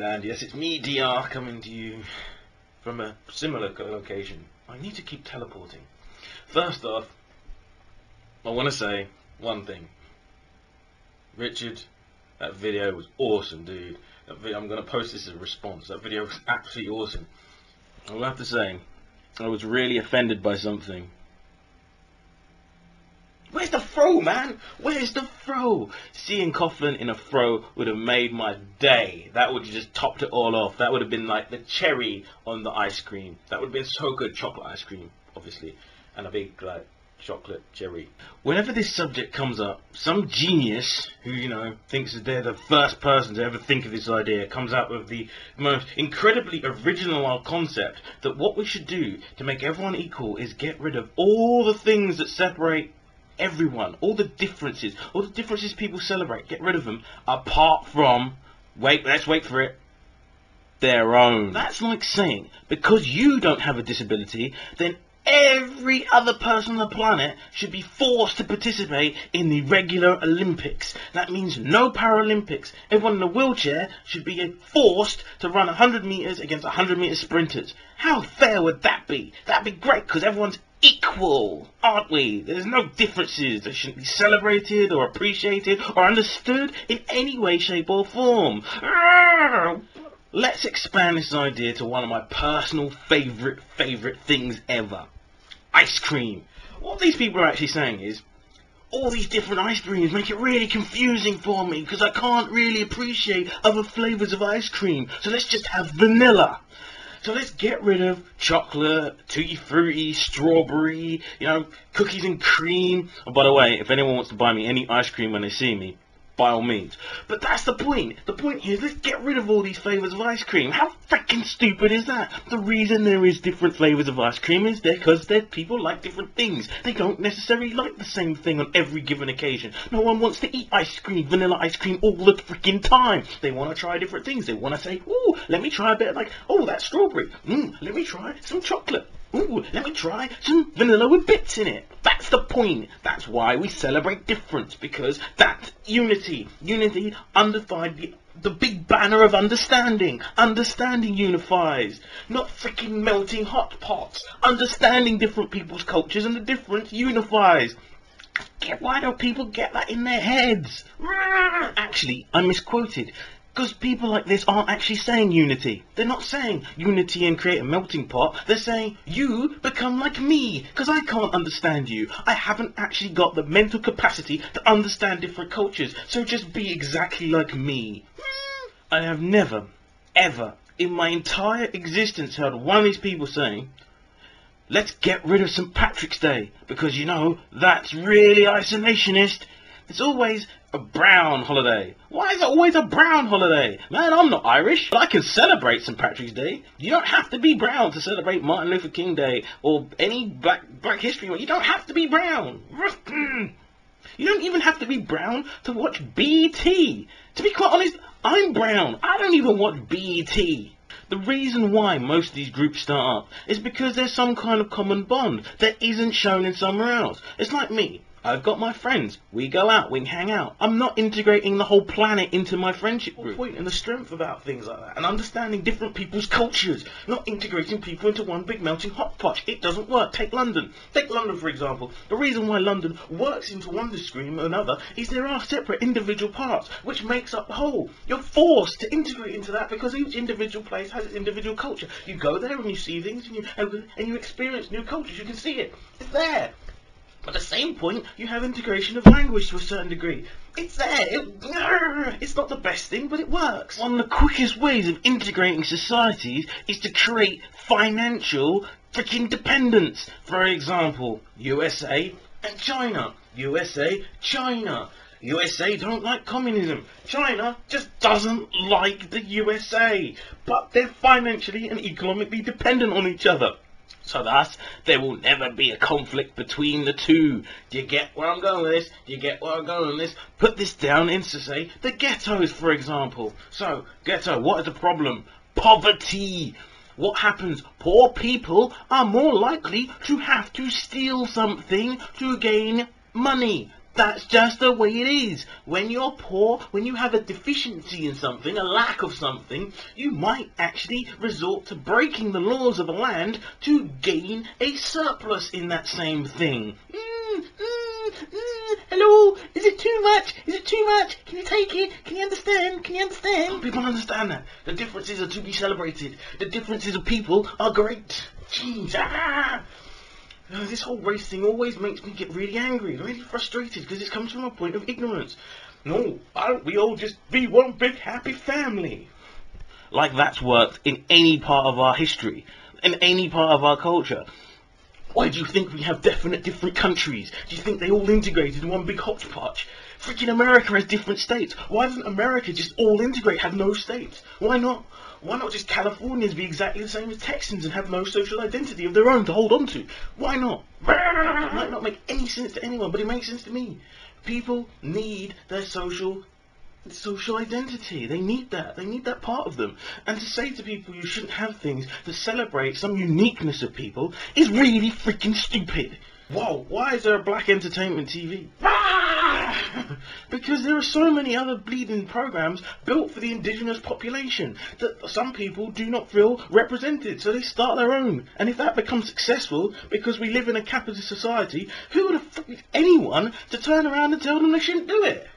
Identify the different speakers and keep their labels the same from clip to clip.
Speaker 1: land. Yes, it's me, DR, coming to you from a similar location. I need to keep teleporting. First off, I want to say one thing. Richard, that video was awesome, dude. I'm going to post this as a response. That video was absolutely awesome. I will have to say, I was really offended by something. Where's the throw, man? Where's the throw? Seeing Coughlin in a throw would have made my day. That would have just topped it all off. That would have been like the cherry on the ice cream. That would have been so good. Chocolate ice cream, obviously. And a big, like, chocolate cherry. Whenever this subject comes up, some genius who, you know, thinks that they're the first person to ever think of this idea comes up with the most incredibly original concept that what we should do to make everyone equal is get rid of all the things that separate everyone, all the differences people celebrate, get rid of them, apart from, let's wait for it, their own. That's like saying, because you don't have a disability, then every other person on the planet should be forced to participate in the regular Olympics. That means no Paralympics. Everyone in a wheelchair should be forced to run 100 meters against 100 meter sprinters. How fair would that be? That'd be great, because everyone's equal, aren't we? There's no differences. They shouldn't be celebrated or appreciated or understood in any way, shape or form. Let's expand this idea to one of my personal favorite things ever. Ice cream. What these people are actually saying is, all these different ice creams make it really confusing for me because I can't really appreciate other flavors of ice cream. So let's just have vanilla. So let's get rid of chocolate, tutti frutti, strawberry, you know, cookies and cream. And by the way, if anyone wants to buy me any ice cream when they see me, by all means. But that's the point. The point here is let's get rid of all these flavors of ice cream. How freaking stupid is that? The reason there is different flavors of ice cream is because people like different things. They don't necessarily like the same thing on every given occasion. No one wants to eat ice cream, vanilla ice cream all the freaking time. They want to try different things. They want to say, ooh, let me try a bit like, oh, that's strawberry. Let me try some chocolate. Ooh, let me try some vanilla with bits in it. That's the point. That's why we celebrate difference, because that's unity. Unity undefined, the big banner of understanding. Understanding unifies, not freaking melting hot pots. Understanding different people's cultures and the difference unifies. Why don't people get that in their heads? Actually, I misquoted. Because people like this aren't actually saying unity. They're not saying unity and create a melting pot. They're saying, you become like me, because I can't understand you. I haven't actually got the mental capacity to understand different cultures, so just be exactly like me. I have never, ever, in my entire existence heard one of these people saying, let's get rid of St. Patrick's Day, because, you know, that's really isolationist. It's always a brown holiday. Why is it always a brown holiday? Man, I'm not Irish, but I can celebrate St. Patrick's Day. You don't have to be brown to celebrate Martin Luther King Day or any Black History Month. You don't have to be brown. You don't even have to be brown to watch BET. To be quite honest, I'm brown. I don't even watch BET. The reason why most of these groups start up is because there's some kind of common bond that isn't shown in somewhere else. It's like me. I've got my friends. We go out, we hang out. I'm not integrating the whole planet into my friendship group. The point and the strength about things like that, and understanding different people's cultures, not integrating people into one big melting hot pot. It doesn't work. Take London. Take London, for example. The reason why London works into one stream or another is there are separate individual parts, which makes up the whole. You're forced to integrate into that because each individual place has its individual culture. You go there and you see things and you experience new cultures. You can see it. It's there. At the same point, you have integration of language to a certain degree. It's there. It's not the best thing, but it works. One of the quickest ways of integrating societies is to create financial freaking dependence. For example, USA and China. USA, China. USA don't like communism. China just doesn't like the USA. But they're financially and economically dependent on each other. So thus, there will never be a conflict between the two. Do you get where I'm going with this? Do you get where I'm going with this? Put this down into, say, the ghettos, for example. So, ghetto, what is the problem? Poverty. What happens? Poor people are more likely to have to steal something to gain money. That's just the way it is. When you're poor, when you have a deficiency in something, a lack of something, you might actually resort to breaking the laws of the land to gain a surplus in that same thing. Hello? Is it too much? Is it too much? Can you take it? Can you understand? Can you understand? People understand that. The differences are to be celebrated. The differences of people are great. Jeez. This whole race thing always makes me get really angry, really frustrated, because it comes from a point of ignorance. No, why don't we all just be one big happy family? Like that's worked in any part of our history, in any part of our culture. Why do you think we have different countries? Do you think they all integrated in one big hodgepodge? Freaking America has different states. Why doesn't America just all integrate, have no states? Why not? Why not just Californians be exactly the same as Texans and have no social identity of their own to hold on to? Why not? It might not make any sense to anyone, but it makes sense to me. People need their social identity. They need that. They need that part of them. And to say to people you shouldn't have things that celebrate some uniqueness of people is really freaking stupid. Whoa, why is there a black entertainment TV? Because there are so many other bleeding programs built for the indigenous population that some people do not feel represented, so they start their own. And if that becomes successful, because we live in a capitalist society, who would have freaked anyone to turn around and tell them they shouldn't do it?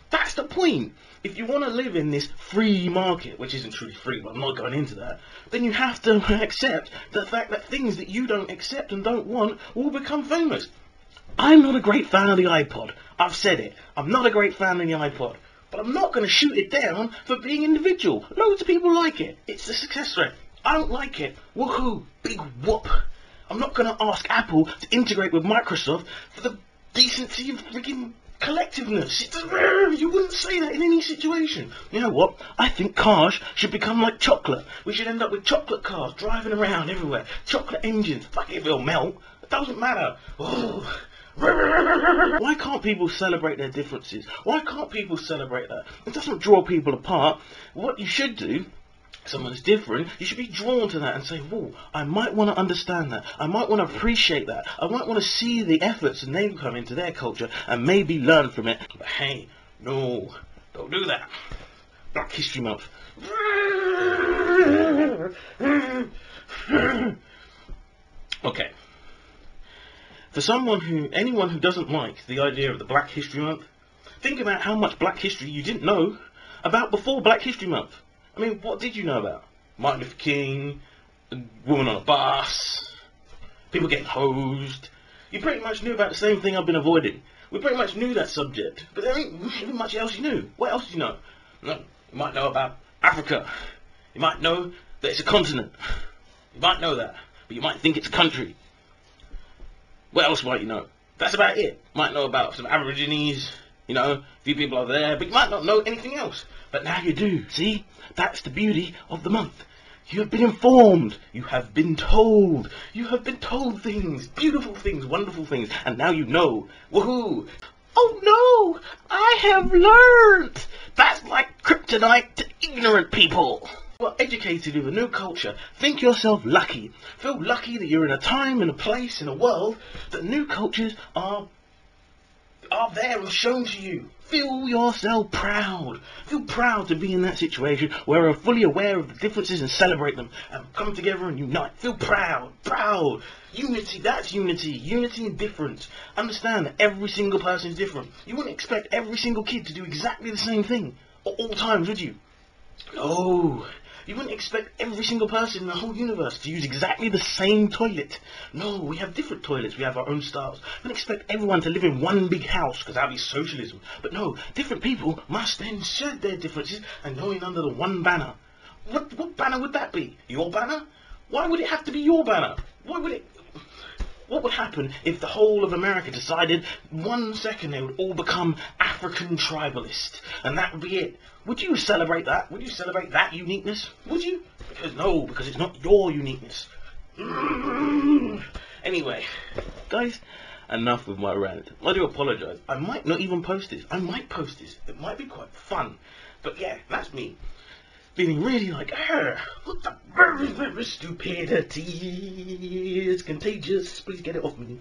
Speaker 1: That's the point. If you want to live in this free market, which isn't truly free, but I'm not going into that, then you have to accept the fact that things that you don't accept and don't want will become famous. I'm not a great fan of the iPod. I've said it. I'm not a great fan of the iPod. But I'm not going to shoot it down for being individual. Loads of people like it. It's a success rate. I don't like it. Woohoo. Big whoop. I'm not going to ask Apple to integrate with Microsoft for the decency of freaking collectiveness. You wouldn't say that in any situation. You know what? I think cars should become like chocolate. We should end up with chocolate cars driving around everywhere. Chocolate engines. Fuck it if it'll melt. It doesn't matter. Oh. Why can't people celebrate their differences? Why can't people celebrate that? It doesn't draw people apart. What you should do, someone is different, you should be drawn to that and say, whoa, I might want to understand that. I might want to appreciate that. I might want to see the efforts and they've come into their culture and maybe learn from it. But hey, no, don't do that. Black History Month. Okay. For anyone who doesn't like the idea of the Black History Month, think about how much Black history you didn't know about before Black History Month. I mean, what did you know about? Martin Luther King, a woman on a bus, people getting hosed. You pretty much knew about the same thing I've been avoiding. We pretty much knew that subject, but there ain't really much else you knew. What else do you know? No, you might know about Africa. You might know that it's a continent. You might know that, but you might think it's a country. What else might you know? That's about it. Might know about some Aborigines, you know, a few people over there, but you might not know anything else. But now you do, see? That's the beauty of the month. You have been informed. You have been told. You have been told things, beautiful things, wonderful things, and now you know. Woohoo! Oh no! I have learned! That's like kryptonite to ignorant people. You are educated with a new culture. Think yourself lucky. Feel lucky that you're in a time, in a place, in a world that new cultures are there and shown to you. Feel yourself proud. Feel proud to be in that situation where we're fully aware of the differences and celebrate them and come together and unite. Feel proud. Proud. Unity, that's unity. Unity and difference. Understand that every single person is different. You wouldn't expect every single kid to do exactly the same thing at all times, would you? No. You wouldn't expect every single person in the whole universe to use exactly the same toilet. No, we have different toilets. We have our own styles. We wouldn't expect everyone to live in one big house, because that would be socialism. But no, different people must then shed their differences and join under the one banner. What banner would that be? Your banner? Why would it have to be your banner? What would happen if the whole of America decided 1 second they would all become African tribalist, and that would be it? Would you celebrate that? Would you celebrate that uniqueness? Would you? Because it's not your uniqueness. Anyway, guys, enough with my rant. I do apologise. I might not even post this. I might post this. It might be quite fun. But yeah, that's me. Feeling really like, what the very stupidity is contagious. Please get it off me.